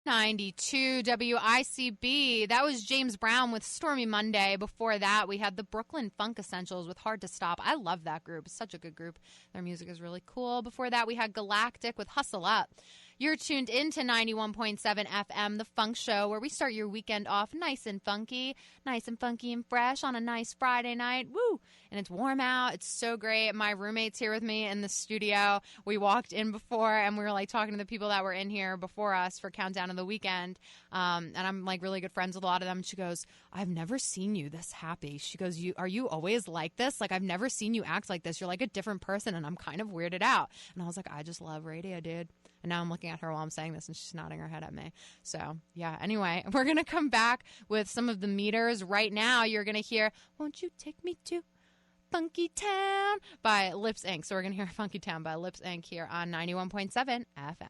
92 WICB. That was James Brown with Stormy Monday. Before that, we had the Brooklyn Funk Essentials with Hard to Stop. I love that group. It's such a good group. Their music is really cool. Before that, we had Galactic with Hustle Up. You're tuned into 91.7 FM, The Funk Show, where we start your weekend off nice and funky and fresh on a nice Friday night. Woo! And it's warm out. It's so great. My roommate's here with me in the studio. We walked in before, and we were, like, talking to the people that were in here before us for Countdown of the Weekend. And I'm, like, really good friends with a lot of them. She goes, I've never seen you this happy. She goes, are you always like this? Like, I've never seen you act like this. You're, like, a different person, and I'm kind of weirded out. And I was like, I just love radio, dude. And now I'm looking at her while I'm saying this, and she's nodding her head at me. So, yeah. Anyway, we're going to come back with some of the meters. Right now, you're going to hear, Won't You Take Me to Funky Town by Lips Inc. So we're going to hear Funky Town by Lips Inc. here on 91.7 FM.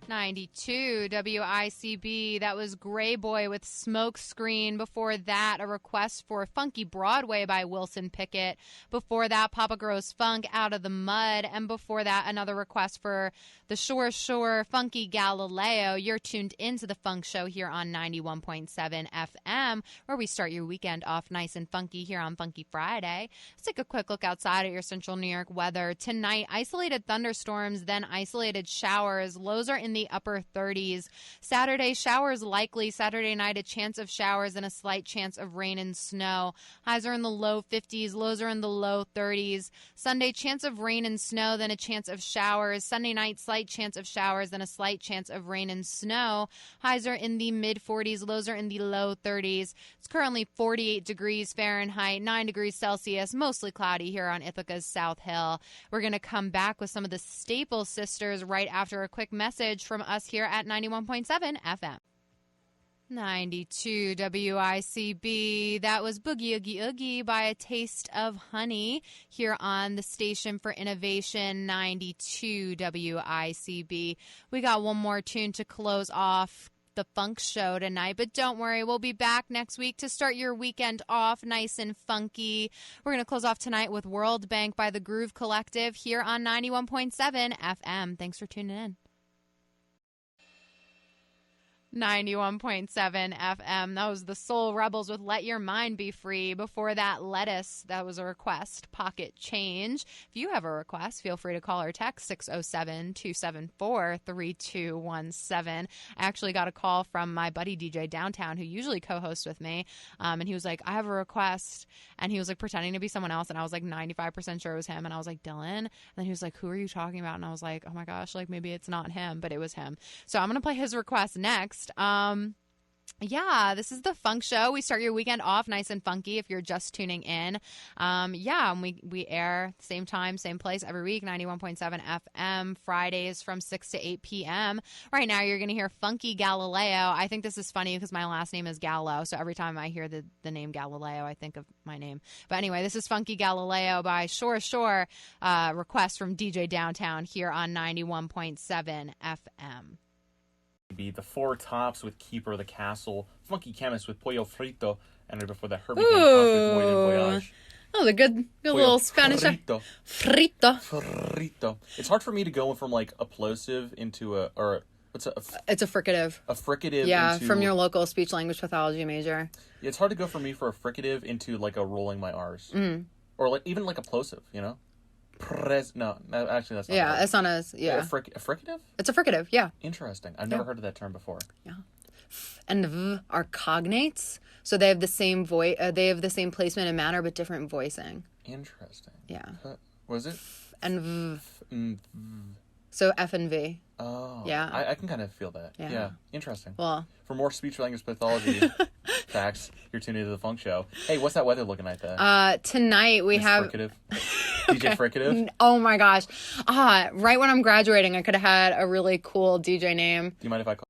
92 WICB. That was Gray Boy with Smoke Screen. Before that, a request for Funky Broadway by Wilson Pickett. Before that, Papa Grows Funk, Out of the Mud. And before that, another request for the Shore Funky Galileo. You're tuned into the Funk Show here on 91.7 FM, where we start your weekend off nice and funky here on Funky Friday. Let's take a quick look outside at your central New York weather. Tonight, isolated thunderstorms, then isolated showers. Lows are in the upper 30s. Saturday, showers likely. Saturday night, a chance of showers and a slight chance of rain and snow. Highs are in the low 50s. Lows are in the low 30s. Sunday, chance of rain and snow, then a chance of showers. Sunday night, slight chance of showers, then a slight chance of rain and snow. Highs are in the mid 40s. Lows are in the low 30s. It's currently 48 degrees Fahrenheit, 9 degrees Celsius, mostly cloudy here on Ithaca's South Hill. We're going to come back with some of the Staple Sisters right after a quick message from us here at 91.7 FM. 92 WICB. That was Boogie Oogie Oogie by A Taste of Honey here on the Station for Innovation, 92 WICB. We got one more tune to close off the Funk Show tonight, but don't worry, we'll be back next week to start your weekend off nice and funky. We're going to close off tonight with World Bank by the Groove Collective here on 91.7 FM. Thanks for tuning in. 91.7 FM. That was the Soul Rebels with Let Your Mind Be Free. Before that, Lettuce. That was a request. Pocket Change. If you have a request, feel free to call or text 607-274-3217. I actually got a call from my buddy DJ Downtown, who usually co-hosts with me. And he was like, I have a request. And he was like pretending to be someone else. And I was like 95% sure it was him. And I was like, Dylan. And then he was like, who are you talking about? And I was like, oh my gosh, like maybe it's not him, but it was him. So I'm going to play his request next. Yeah, this is the Funk Show. We start your weekend off nice and funky if you're just tuning in. And we air same time, same place every week, 91.7 FM, Fridays from 6 to 8 p.m. Right now, you're going to hear Funky Galileo. I think this is funny because my last name is Gallo, so every time I hear the name Galileo, I think of my name. But anyway, this is Funky Galileo by Shore, request from DJ Downtown here on 91.7 FM. Be the Four Tops with Keeper of the Castle, Funky Chemist with Pollo Frito, and right before that, Herbie Hancock with Muy del Voyage. Oh, the good little Spanish. Frito. It's hard for me to go from like a plosive into it's a fricative. A fricative. Yeah, from your local speech language pathology major. Yeah, it's hard to go for me for a fricative into like a rolling my R's, or like even like a plosive, you know. No, actually that's not. Yeah, it's not as a fricative. It's a fricative. Yeah. Interesting. I've never heard of that term before. Yeah. And V are cognates, so they have the same voice. They have the same placement and manner, but different voicing. Interesting. Yeah. Was it? And V. So F and V. Oh. Yeah. I can kind of feel that. Yeah. Interesting. Well, for more speech language pathology facts, you're tuned into the Funk Show. Hey, what's that weather looking like? Tonight we have fricative. DJ Fricative. Oh my gosh. Right when I'm graduating, I could have had a really cool DJ name. Do you mind if I call